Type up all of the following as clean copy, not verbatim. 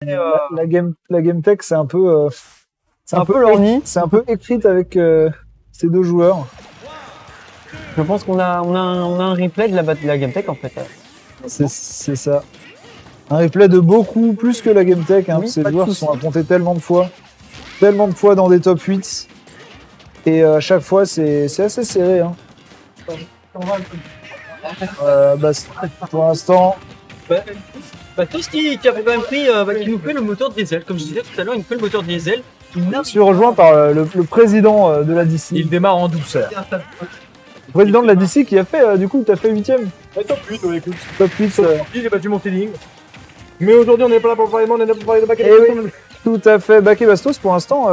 la game tech, c'est un peu... c'est un peu lorgny. C'est un peu écrite avec ces deux joueurs. Je pense qu'on a un replay de la game tech en fait. C'est ça. Un replay de beaucoup plus que la game tech. Hein. Oui, Ces joueurs se sont affrontés tellement de fois dans des top 8. Et à chaque fois, c'est assez serré. Hein. Pour l'instant... Bastos qui avait quand même pris, qui nous fait le moteur diesel. Comme je disais tout à l'heure, il nous fait le moteur diesel. Je suis rejoint par le président de la DC. Il démarre en douceur. Le président de la DC qui a fait, du coup, t'as fait 8ème. Top 8, ouais, écoute. Top 8. J'ai battu mon feeling. Mais aujourd'hui, on n'est pas là pour parler de moi, on est là pour parler de Bac et Eh Bastos. oui, tout à fait. Bac et Bastos, pour l'instant,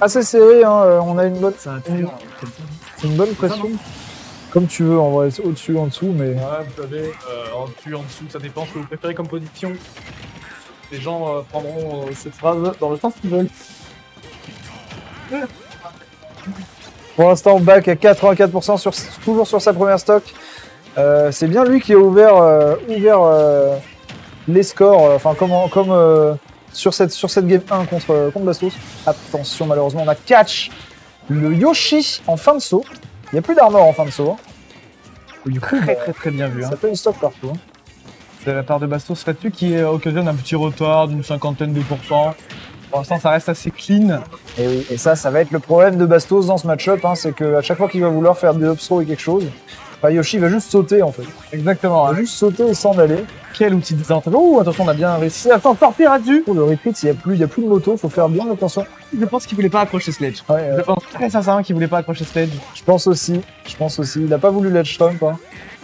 assez serré. Hein. On a une bonne pression. Comme tu veux, en vrai, au-dessus, en dessous, mais... Ouais, vous savez, en dessus, en dessous, ça dépend ce que vous préférez comme position. Les gens prendront cette phrase dans le sens qu'ils veulent. Pour l'instant, Bac à 84% toujours sur sa première stock. C'est bien lui qui a ouvert les scores, enfin comme sur cette game 1 contre Bastos. Attention, malheureusement, on a catch le Yoshi en fin de saut. Il n'y a plus d'armor en fin de saut. Hein. Du coup, très bien vu. Ça fait une stock partout. Hein. C'est la part de Bastos là-dessus qui occasionne un petit retard d'une 50aine de pourcents. Pour l'instant, ça reste assez clean. Et oui, et ça va être le problème de Bastos dans ce match-up, hein, c'est qu'à chaque fois qu'il va vouloir faire des upthrows et quelque chose, Yoshi va juste sauter en fait. Exactement. Il va juste sauter et s'en aller. Quel outil de détente. Oh, attention, on a bien réussi à s'en sortir là-dessus. Pour le repeat, il n'y a plus de moto, faut faire bien attention. Je pense qu'il voulait pas accrocher Sledge. Ouais, je pense très sincèrement qu'il voulait pas accrocher Sledge. Je pense aussi. Il a pas voulu ledge trump. Hein.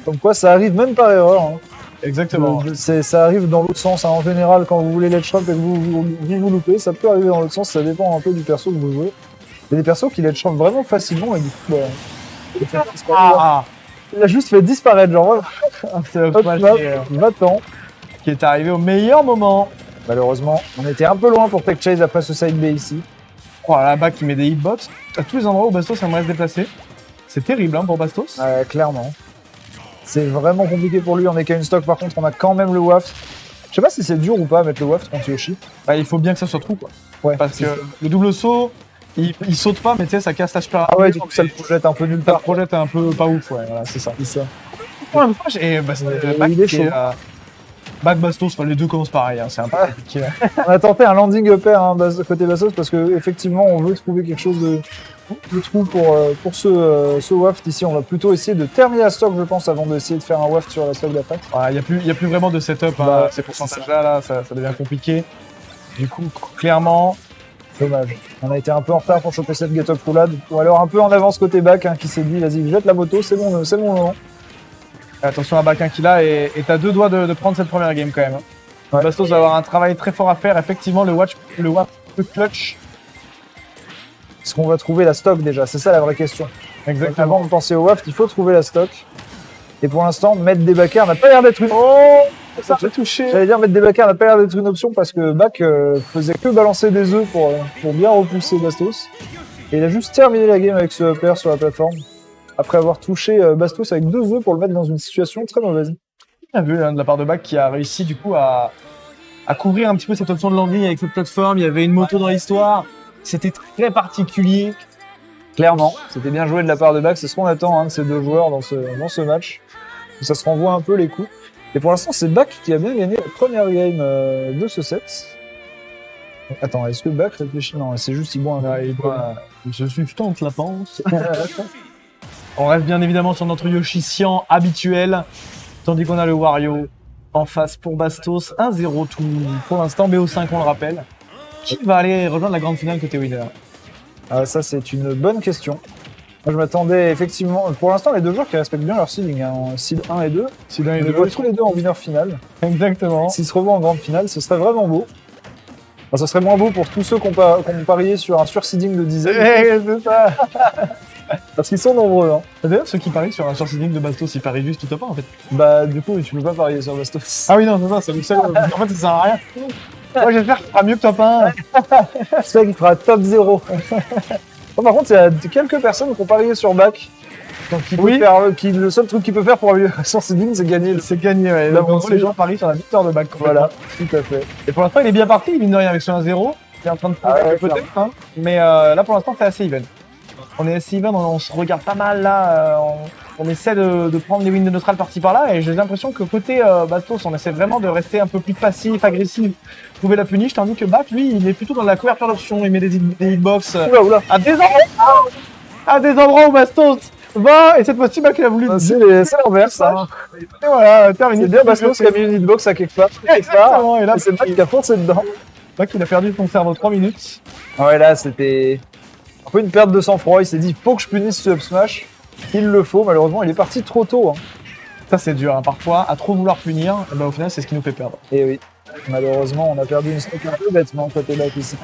Comme quoi, ça arrive même par erreur. Hein. Exactement. Ça arrive dans l'autre sens. Hein. En général, quand vous voulez ledge trump et que vous loupez, ça peut arriver dans l'autre sens. Ça dépend un peu du perso que vous jouez. Il y a des persos qui ledge trump vraiment facilement et du coup, il a juste fait disparaître, genre. C'est va-t'en. Qui est arrivé au meilleur moment. Malheureusement, on était un peu loin pour tech chase après ce side B ici. Oh, là-bas qui met des hitbox à tous les endroits où Bastos aimerait se déplacer. C'est terrible hein, pour Bastos. Clairement. C'est vraiment compliqué pour lui. On est qu'à une stock, par contre, on a quand même le waft. Je sais pas si c'est dur ou pas mettre le waft contre Yoshi. Bah, il faut bien que ça soit trou quoi. Ouais. Parce que le double saut, il saute pas, mais tu sais, ça casse l'HP. Ah ouais, du coup, ça le projette un peu nulle part. Ça le projette un peu pas ouf, ouais, voilà, c'est ça. Pour la fois, il est chaud. Bac Bastos, enfin, les deux commencent pareil, hein, c'est un peu compliqué. On a tenté un landing upper hein, côté Bastos parce qu'effectivement on veut trouver quelque chose de trou pour ce waft ici. On va plutôt essayer de terminer la stock je pense avant d'essayer de faire un waft sur la stock d'après. Il n'y a plus vraiment de setup, hein, ces pourcentages là, ça devient compliqué. Du coup, clairement, dommage. On a été un peu en retard pour choper cette get-up roulade. Ou alors un peu en avance côté back hein, qui s'est dit vas-y jette la moto, c'est bon moment. Attention à Bakin qui là est à deux doigts de prendre cette première game quand même. Ouais. Bastos va avoir un travail très fort à faire. Effectivement, le waft clutch. Est-ce qu'on va trouver la stock déjà? C'est ça la vraie question. Exactement. Avant de penser au waft, il faut trouver la stock. Et pour l'instant, mettre des backers n'a pas l'air d'être une... Oh, ça j'ai touché. J'allais dire mettre des backers n'a pas l'air d'être une option parce que Bac faisait que balancer des œufs pour bien repousser Bastos. Et il a juste terminé la game avec ce upper sur la plateforme. Après avoir touché Bastos avec 2 œufs pour le mettre dans une situation très mauvaise. Bien vu hein, de la part de Bac qui a réussi du coup à couvrir un petit peu cette option de landing avec cette plateforme. Il y avait une moto dans l'histoire. C'était très particulier. Clairement, c'était bien joué de la part de Bac. C'est ce qu'on attend hein, de ces deux joueurs dans ce match. Ça se renvoie un peu les coups. Et pour l'instant, c'est Bac qui a bien gagné la première game de ce set. Attends, est-ce que Bac réfléchit? Non, c'est juste il boit un verre. Je sustente la pense. On reste bien évidemment sur notre Yoshi-Sian habituel, tandis qu'on a le Wario en face pour Bastos, 1-0 tout pour l'instant, BO5 on le rappelle. Qui va aller rejoindre la grande finale côté winner? Ça c'est une bonne question. Moi je m'attendais effectivement, pour l'instant les deux joueurs qui respectent bien leur seeding, hein, seed 1 et 2, seed 1 et 2, tous les deux en winner finale. Exactement. S'ils se revoient en grande finale, ce serait vraiment beau. Enfin, ça serait moins beau pour tous ceux qui ont parié sur un surseeding de dizaines. C'est ça. Parce qu'ils sont nombreux. Hein. D'ailleurs, ceux qui parient sur un surseeding de Bastos, ils parient juste tout top 1 en fait. Bah, du coup, tu peux pas parier sur Bastos. Ah oui, non, c'est ça, c'est le seul. En fait, ça sert à rien. Moi, j'espère qu'il fera mieux que top 1. J'espère qu'il fera top 0. Oh, par contre, il y a quelques personnes qui ont parié sur back. Donc, le seul truc qu'il peut faire pour améliorer son seeding, c'est gagner. C'est gagné, ouais. Là, Donc, en gros, les gens parient sur la victoire de back. Voilà, tout à fait. Et pour l'instant, il est bien parti, mine de rien, avec ce 1-0. Il est en train de prouver Ah ouais, que peut-être, hein. Mais là, pour l'instant, c'est assez even. On est assez even, on se regarde pas mal là. On essaie de prendre les wins de neutral par-ci par-là. Et j'ai l'impression que côté Bastos, on essaie vraiment de rester un peu plus passif, agressif, trouver la punish. Tandis que Back, lui, il est plutôt dans la couverture d'options. Il met des hitbox Oula. à des endroits où Bastos va. Et cette fois-ci, Back, il a voulu. C'est l'inverse, ça. Et voilà, terminé. C'est bien Bastos qui a mis une hitbox à quelque part. Exactement. Et là, Et c'est Back qui a foncé dedans. Back, il a perdu son cerveau 3 minutes. Ouais, là, c'était un peu une perte de sang-froid. Il s'est dit, faut que je punisse ce up smash. Il le faut, malheureusement, il est parti trop tôt. Hein. Ça, c'est dur, hein. Parfois, à trop vouloir punir, et au final, c'est ce qui nous fait perdre. Et oui, malheureusement, on a perdu une stock un peu bêtement côté back ici.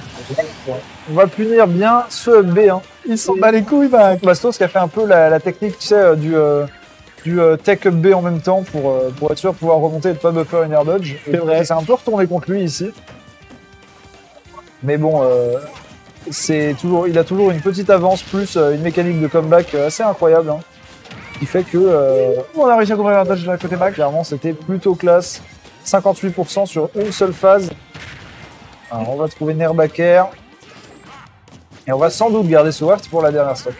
On va punir bien ce up B. Hein. Ils s'en bat les couilles, Back. Bastos qui a fait un peu la technique, tu sais, du tech up B en même temps pour être sûr de pouvoir remonter et de pas buffer une air dodge. C'est vrai. C'est un peu retourné contre lui ici. Mais bon, il a toujours une petite avance plus une mécanique de comeback assez incroyable. Hein, qui fait que On a réussi à couvrir la dodge de la côté Back. clairement c'était plutôt classe. 58% sur une seule phase. Alors, on va trouver Nerbaker. Et on va sans doute garder ce waft pour la dernière stock.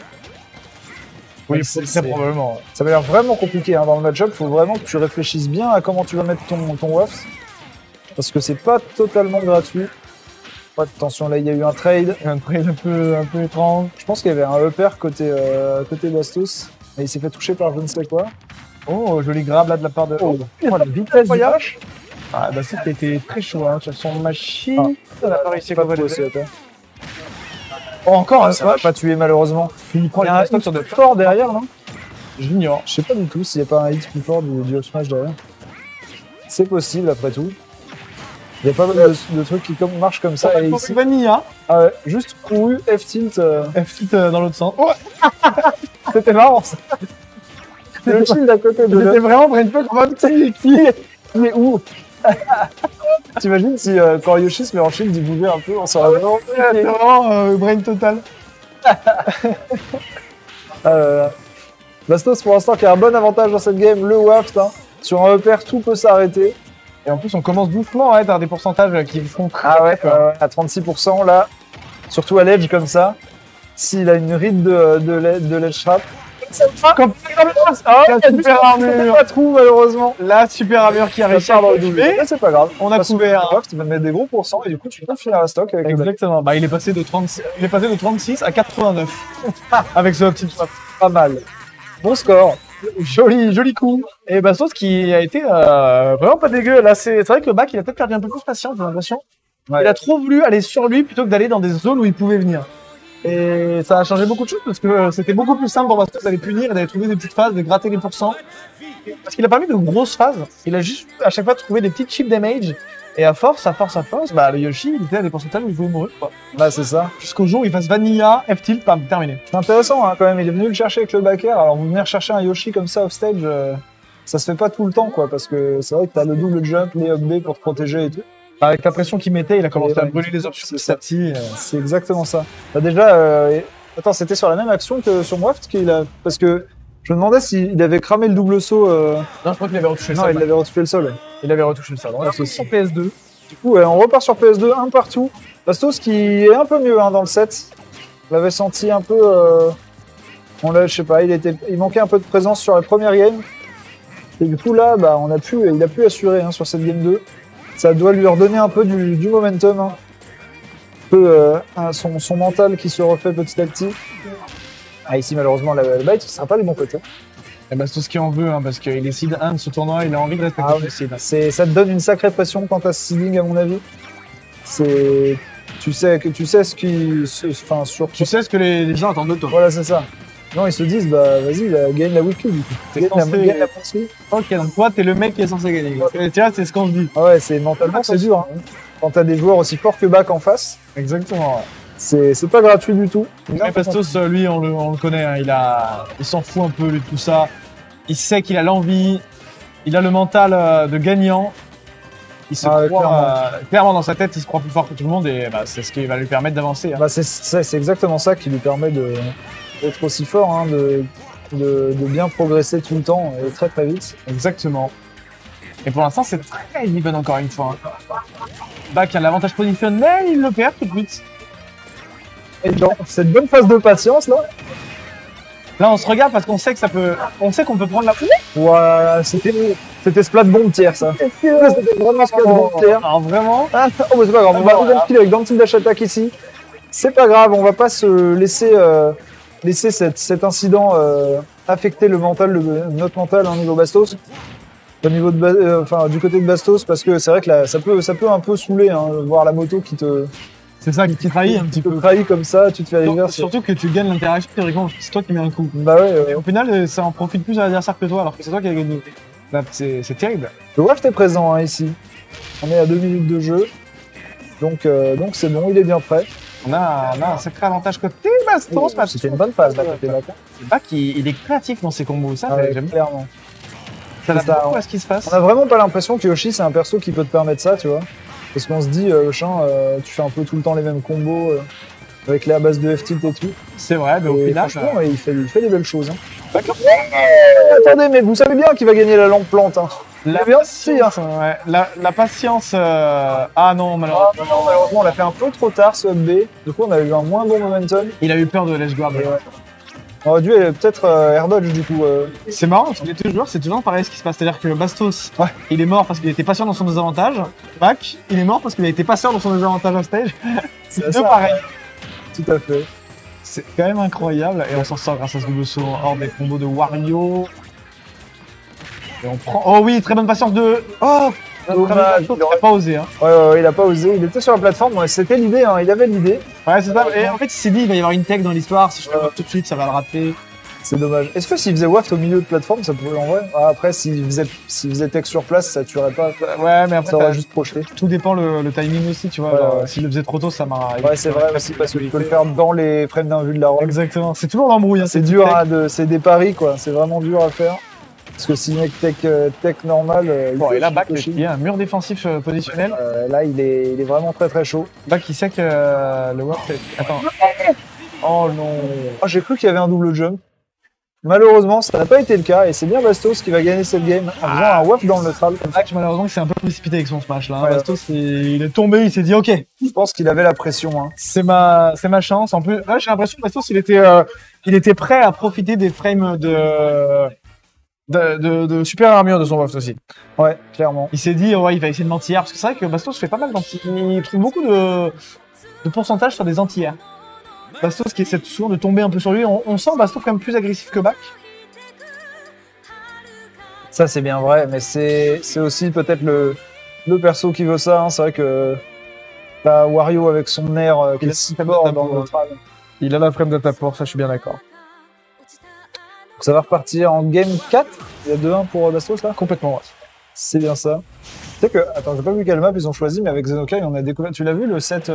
Oui, c'est- très probablement. Ça m'a l'air vraiment compliqué hein, dans le match-up. Il faut vraiment que tu réfléchisses bien à comment tu vas mettre ton waft. Parce que c'est pas totalement gratuit. Ouais, attention, là il y a eu un trade. Un trade un peu étrange. Je pense qu'il y avait un upper côté Bastos. Mais il s'est fait toucher par je ne sais quoi. Oh, joli grab là de la part de. Oh, la vitesse du dash. Ah, bah c'était très chaud hein, sur son machine. On a pas réussi à Pas couvrir trop le ce upper. Oh, encore un Ça va smash. pas tuer malheureusement. Il prend Il y a un stock hit sur de fort derrière, non? J'ignore. Je sais pas du tout s'il n'y a pas un hit plus fort du up smash derrière. C'est possible après tout. Il y a pas mal de trucs qui marchent comme ça. Et ici, Vanilla. ah ouais, juste couru, F-tilt. F-tilt dans l'autre sens. Oh, C'était marrant ça. Le shield à côté de j'étais vraiment brain fuck en mode, il est où? T'imagines si quand Yoshi se met en shield, il bougeait un peu, on s'en va vraiment. c'est vraiment brain total. Bastos pour l'instant qui a un bon avantage dans cette game, le waft. Hein. Sur un upper, tout peut s'arrêter. Et en plus, on commence doucement à être à des pourcentages qui font Ah ouais, à 36% là. Surtout à l'edge comme ça. S'il a une ride de l'edge trap. Comme Ah, la super armure. pas trou malheureusement. La super armure qui a réussi à dans le le double. tuer. Mais c'est pas grave. On a Parce que couvert. le waft, il va te mettre des gros pourcents et du coup tu peux finir la stock avec le back. Exactement. Bah, il est passé de 36 à 89 avec ce petit swap. Pas mal. Bon score. Joli coup. Et Bastos qui a été vraiment pas dégueu. Là, c'est vrai que le back, il a peut-être perdu un peu plus patience, j'ai l'impression. Ouais. Il a trop voulu aller sur lui plutôt que d'aller dans des zones où il pouvait venir. Et ça a changé beaucoup de choses parce que c'était beaucoup plus simple pour Bastos d'aller punir et d'aller trouver des petites phases, de gratter les pourcents. Parce qu'il a pas mis de grosses phases. Il a juste à chaque fois trouvé des petits chip damage. Et à force, bah, le Yoshi, il était à des pourcentages où il pouvait mourir, quoi. Bah c'est ça. Jusqu'au jour où il fasse Vanilla, F-tilt, bam, terminé. C'est intéressant hein, quand même, il est venu le chercher avec le backer. Alors venir chercher un Yoshi comme ça off stage, ça se fait pas tout le temps quoi, parce que c'est vrai que t'as le double jump, les up B pour te protéger et tout. Avec la pression qu'il mettait, il a commencé Et à ouais, brûler les options c'est petit ça. à petit. C'est exactement ça. Bah déjà, attends, c'était sur la même action que sur Waft qu'il a, parce que je me demandais s'il avait cramé le double saut. Non, je crois qu'il avait retouché Non, il avait retouché le sol. Il avait retouché ça. Donc, c'est sur PS2. Du coup, on repart sur PS2, un partout. Bastos qui est un peu mieux hein, dans le set. On l'avait senti un peu. Je sais pas, il manquait un peu de présence sur la première game. Et du coup, là, bah, il a pu assurer hein, sur cette game 2. Ça doit lui redonner un peu du momentum. Hein. Un peu son mental qui se refait petit à petit. Ah, ici, malheureusement, le bite, ce sera pas du bon côté. Et Bastos qui en veut, hein, parce qu'il est seed 1 de ce tournoi, il a envie de respecter Ah le seed. Ça te donne une sacrée pression quant à ce seeding, à mon avis. Tu sais ce qui. Enfin, sur. Tu sais ce que les gens attendent de toi. Voilà, c'est ça. Non, ils se disent, bah vas-y, gagne la weekly du coup. T'es Gagne censé- gagne la weekly. Ok, donc toi, t'es le mec qui est censé gagner. Et tu vois, c'est ce qu'on se dit. Ah ouais, c'est mentalement, c'est dur. Hein. Quand t'as des joueurs aussi forts que Back en face, Exactement. c'est pas gratuit du tout. Mais Bastos, lui, on le connaît, hein, il s'en fout un peu de tout ça. Il sait qu'il a l'envie, il a le mental de gagnant. il se Ah, croit, clairement dans sa tête, il se croit plus fort que tout le monde et bah, c'est ce qui va lui permettre d'avancer. Hein. Bah, c'est exactement ça qui lui permet d'être aussi fort, hein, de bien progresser tout le temps et très très vite. Exactement. Et pour l'instant, c'est très even encore une fois. Hein. Bak a l'avantage positionnel, il le perd tout de suite. Et dans cette bonne phase de patience là, Là, on se regarde parce qu'on sait que ça peut, on sait qu'on peut prendre la. voilà, c'était Splat Bomb tiers ça. C'était vraiment Splat Bomb tiers. Alors vraiment. Ah, oh, bah, c'est pas grave, on va regarder le kill avec Dancing Dash Attack ici. C'est pas grave, on va pas se laisser cet incident affecter le mental, notre mental au niveau Bastos. Au niveau de enfin, du côté de Bastos, parce que c'est vrai que là, ça peut un peu saouler, hein, voir la moto qui te C'est ça qui trahit un petit peu. trahit comme ça, tu te fais aller vers. Surtout que tu gagnes l'interaction théoriquement, c'est toi qui mets un coup. Bah ouais, Et au final, ça en profite plus à l'adversaire que toi, alors que c'est toi qui as gagné. Là, c'est terrible. le Waft est présent hein, ici. On est à 2 minutes de jeu. Donc c'est bon, il est bien prêt. On a un sacré avantage côté Bastos. C'était une bonne phase là, côté Bak. Bak, il est créatif dans ses combos, ça, Ah ouais, j'aime bien. clairement. Ça c'est ça, beaucoup ouais. à ce qui se passe. On a vraiment pas l'impression que Yoshi c'est un perso qui peut te permettre ça, tu vois. Parce qu'on se dit, tu fais un peu tout le temps les mêmes combos avec les à base de F-tilt et tout. C'est vrai, mais au Et final, franchement, il fait des belles choses. Hein. D'accord. Attendez, mais vous savez bien qu'il va gagner la lampe plante. Hein. La bien patience, ouais. La patience. Ah non, malheureusement. Non, malheureusement, on l'a fait un peu trop tard ce up B. Du coup, on a eu un moins bon momentum. Il a eu peur de l'edge guard. Et ouais. On aurait dû peut-être air dodge du coup. C'est marrant, parce que les deux joueurs, c'est toujours pareil ce qui se passe. C'est-à-dire que Bastos, il est mort parce qu'il était pas sûr dans son désavantage. Bak, il est mort parce qu'il a été pas sûr dans son désavantage à stage. C'est deux ça. pareil. Tout à fait. C'est quand même incroyable. Et on s'en sort grâce à ce double saut hors des combos de Wario. Et on prend. Oh oui, très bonne patience de. Oh! Dommage, Il aurait pas osé, hein. Ouais, il a pas osé. Il était sur la plateforme. Ouais, c'était l'idée. Hein. Il avait l'idée. Ouais, c'est ça. Et en fait, il s'est dit, il va y avoir une tech dans l'histoire. Si je fais tout de suite, ça va le rater. C'est dommage. Est-ce que s'il faisait waft au milieu de plateforme, ça pourrait en vrai? Ah, après, s'il faisait tech sur place, ça tuerait pas. Ouais, mais après, Ça aurait juste projeté. tout dépend le timing aussi, tu vois. Ouais, genre, ouais. S'il le faisait trop tôt, ça m'a. Ouais, c'est vrai aussi parce que tu peux le faire dans les frames d'un vue de la roue. Exactement. C'est toujours l'embrouille. Hein, C'est cette dur, tech. hein, c'est des paris quoi. C'est vraiment dur à faire. Parce que si mec tech normal. Bon, et là, Bak, Yoshi, il y a un mur défensif positionnel. là, il est vraiment très très chaud. Bak, il sait que le warp. Attends. Oh non. Oh, j'ai cru qu'il y avait un double jump. Malheureusement, ça n'a pas été le cas et c'est bien Bastos qui va gagner cette game en faisant un waft dans le neutral. Comme ça. Bak, malheureusement, il s'est un peu précipité avec son smash là. Hein. Ouais. Bastos, il est tombé, il s'est dit, ok, Je pense qu'il avait la pression. Hein. c'est ma chance. En plus, là, j'ai l'impression que Bastos, il était prêt à profiter des frames de super armure de son waft aussi. Ouais, clairement. Il s'est dit, ouais, il va essayer de mentir. Parce que c'est vrai que Bastos fait pas mal d'anti. Il trouve beaucoup de pourcentage sur des anti-airs. Bastos qui essaie souvent de tomber un peu sur lui. On sent Bastos quand même plus agressif que Bak. Ça, c'est bien vrai, mais c'est aussi peut-être le perso qui veut ça. Hein. C'est vrai que t'as Wario avec son air qui est si fort dans le neutral. Il a la frame de ta pour ça, je suis bien d'accord. Ça va repartir en game 4. Il y a 2-1 pour Bastos là. Complètement, ouais. C'est bien ça. Tu sais que, attends, j'ai pas vu quelle map ils ont choisi, mais avec Xenokai, on a découvert. Tu l'as vu le set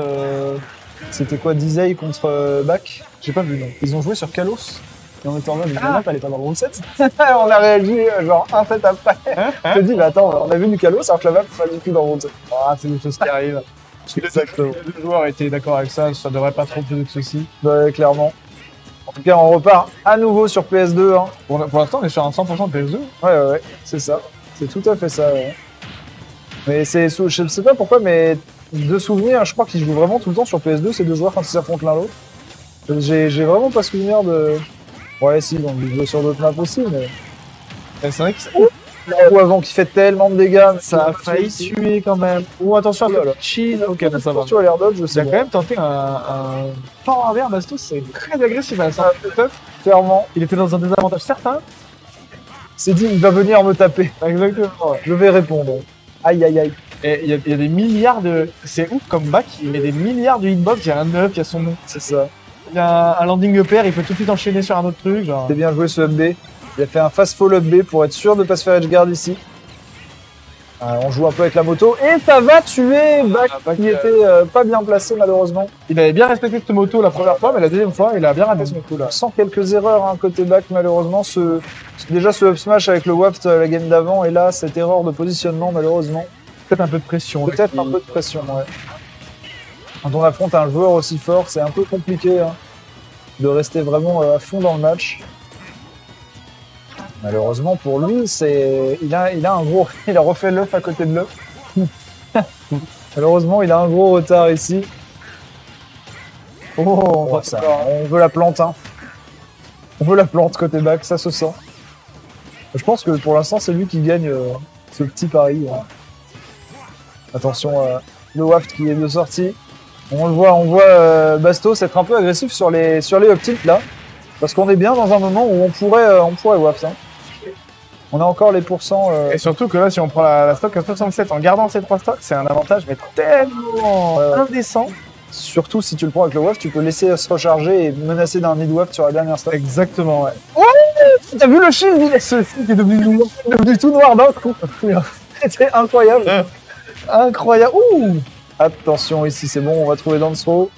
c'était quoi, Dizay contre Bak? J'ai pas vu, non. Ils ont joué sur Kalos. Et on était en mode, la map, elle est pas dans le round 7. On a réagi, genre, un set après. Je te dis, mais attends, on a vu du Kalos alors que la map, pas du tout dans le round 7. Ah, c'est des choses qui arrivent. Exactement. Les deux joueurs étaient d'accord avec ça, ça devrait pas trop poser de soucis. Ouais, clairement. En tout cas, on repart à nouveau sur PS2. Hein. Pour l'instant, on est sur un 100% de PS2. Ouais, c'est ça. C'est tout à fait ça, ouais. Mais je sais pas pourquoi, mais de souvenir, je crois qu'ils jouent vraiment tout le temps sur PS2, ces deux joueurs quand ils s'affrontent l'un l'autre. J'ai vraiment pas souvenir de. Ouais, si, donc ils jouent sur d'autres maps aussi, mais. Et c'est vrai que Ou avant qui fait tellement de dégâts, ça a failli tuer quand même. Oh, attention, Oh là là. cheese. Ok, ça va. Tu vois l'air dodge, je Il sais a quand même tenté un fort envers Bastos, c'est très agressif à la sortie de teuf. clairement. Il était dans un désavantage certain. C'est dit, il va venir me taper. Exactement. Je vais répondre. Aïe, aïe, aïe. Et il y a des milliards de. C'est ouf comme Bak, il met des milliards de hitbox, il y a un 9, il y a son nom. C'est ça. Il y a un landing pair, il peut tout de suite enchaîner sur un autre truc. Genre. C'est bien joué ce up B. Il a fait un fast fall up B pour être sûr de pas se faire edgeguard ici. On joue un peu avec la moto et ça va tuer Bak qui était pas bien placé malheureusement. Il avait bien respecté cette moto la première fois, mais la deuxième fois, il a bien raté son coup là. Sans quelques erreurs hein, côté Bak malheureusement. Déjà ce up smash avec le waft la game d'avant et là cette erreur de positionnement malheureusement. Peut-être un peu de pression. Peut-être un peu de pression, ouais. Quand on affronte un joueur aussi fort, c'est un peu compliqué hein, de rester vraiment à fond dans le match. Malheureusement pour lui, il a un gros, il a refait l'œuf à côté de l'œuf. Malheureusement, il a un gros retard ici. Oh, on veut la plante, hein. On veut la plante côté back, ça se sent. Je pense que pour l'instant, c'est lui qui gagne ce petit pari. Hein. Attention, le waft qui est de sortie. On voit Bastos être un peu agressif sur les up tilt là. Parce qu'on est bien dans un moment où on pourrait waft. Hein. On a encore les pourcents. Et surtout que là, si on prend la stock à 67 en gardant ces 3 stocks, c'est un avantage mais tellement indécent. Surtout si tu le prends avec le waft, tu peux laisser se recharger et menacer d'un mid waft sur la dernière stock. Exactement, ouais. T'as vu le shield? Ce shield est devenu tout noir d'un coup. C'était incroyable. Incroyable. Ouh. Attention ici, c'est bon, on va trouver dans le throw.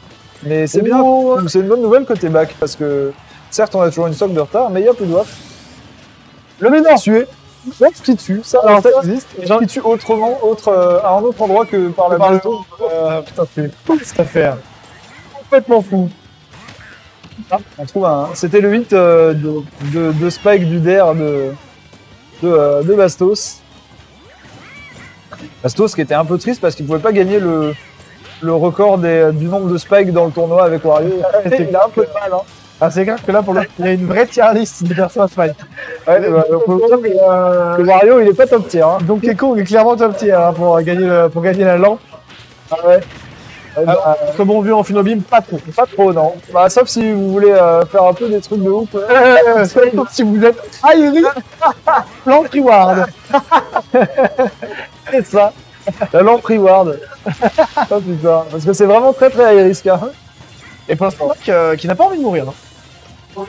Mais c'est bien, c'est une bonne nouvelle côté back parce que certes on a toujours une stock de retard, mais il y a plus de waft. Le ménard tué. Waft qui tue, ça existe. Et qui tue autrement, à un autre endroit que par la balle. Putain, c'est fou cette affaire. Complètement fou. Ah, on trouve un. C'était le hit de Spike du DER de Bastos. Bastos qui était un peu triste parce qu'il pouvait pas gagner le record du nombre de spikes dans le tournoi avec Wario. Il a un peu de mal. Hein. Ah, c'est clair que là, il y a une vraie tier list de personnes spike. Ouais, faut dire que Wario, il est pas top tier. Hein. Donc Kong est clairement top tier hein, pour gagner la lampe. Ah ouais. Comme on vu en Finobim, pas trop. Pas trop, non. Bah, sauf si vous voulez faire un peu des trucs de ouf. Sauf si vous êtes Airi, Lamp Reward. C'est ça. La lampe reward. Oh putain. Parce que c'est vraiment très très high risk. Hein. Et pour l'instant, qui n'a pas envie de mourir. Hein.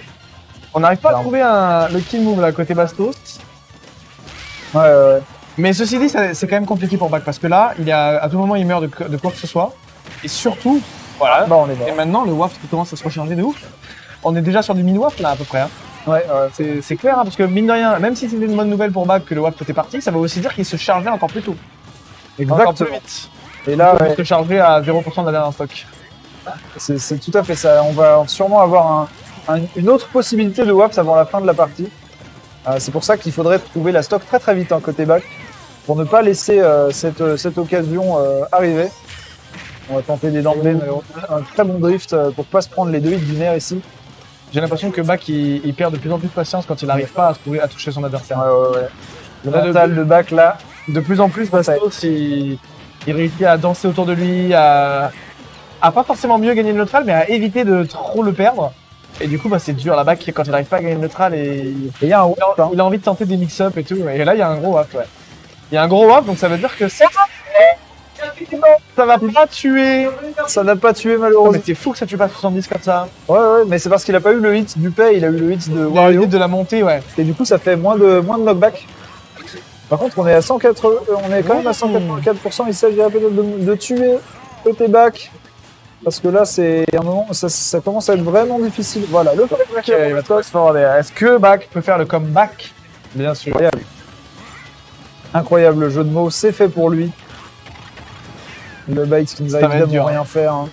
On n'arrive pas à trouver le kill move là, à côté Bastos. Ouais. Mais ceci dit, c'est quand même compliqué pour Back parce que là, à tout moment, il meurt de quoi que ce soit. Et surtout, voilà. Bah, on est mort. Et maintenant, le waft commence à se recharger de ouf. On est déjà sur du mini-waft là à peu près. Hein. Ouais. C'est clair, hein, parce que mine de rien, même si c'était une bonne nouvelle pour Back que le waft était parti, ça veut aussi dire qu'il se chargeait encore plus tôt. Exactement. Encore plus vite. Et là, il se charger à 0% de la dernière stock. C'est tout à fait ça. On va sûrement avoir une autre possibilité de waft avant la fin de la partie. C'est pour ça qu'il faudrait trouver la stock très très vite hein, côté back pour ne pas laisser cette occasion arriver. On va tenter des d'emblée, un très bon drift pour pas se prendre les deux hits du nerf ici. J'ai l'impression que Back il perd de plus en plus de patience quand il n'arrive pas à toucher son adversaire. Ouais. Le mental de back là. De plus en plus, Bastos il réussit à danser autour de lui, à pas forcément mieux gagner le neutral, mais à éviter de trop le perdre. Et du coup, c'est dur. La back, quand il n'arrive pas à gagner le neutral, il a envie de tenter des mix-up et tout. Et là, il y a un gros waft, ouais. Il y a un gros waft, donc ça veut dire que ça va pas tuer. Ça n'a pas tué malheureusement. Mais c'est fou que ça tue pas 70 comme ça. Ouais, mais c'est parce qu'il a pas eu le hit du pay, il a eu le hit de Wario. Il a eu le hit de la montée, ouais. Et du coup, ça fait moins de knockback. Par contre, on est à 180, on est quand même à 184%. Il s'agirait peut-être de tuer côté back. Parce que là, c'est un moment, ça commence à être vraiment difficile. Voilà, le comeback. Il va trop se faire. Est-ce que Back peut faire le comeback? Bien sûr. Incroyable le jeu de mots, c'est fait pour lui. Le bait qui nous a évidemment rien faire. Hein.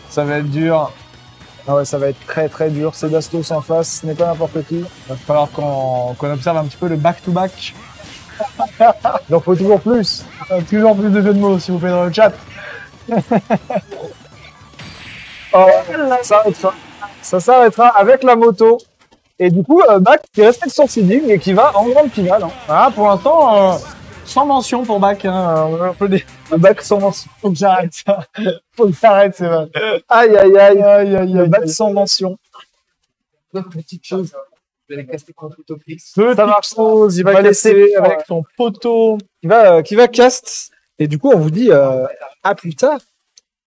Ça va être dur. Ah ouais, ça va être très très dur. C'est Bastos en face, ce n'est pas n'importe qui. Il va falloir qu'on observe un petit peu le back-to-back. Il en faut toujours plus. Toujours plus de jeux de mots, s'il vous plaît, dans le chat. Oh, ça s'arrêtera avec la moto. Et du coup, Back qui respecte son seeding et qui va en grande finale. Hein. Ah, pour l'instant, sans mention pour Back. Hein. On peut dire. Le Back sans mention. Faut que j'arrête ça. Faut que j'arrête, c'est vrai. Aïe. Le Back sans mention. Petite chose. Vous allez casser contre Utopix. Ça marche. Il va laisser avec son poteau. Qui va cast. Et du coup, on vous dit à plus tard.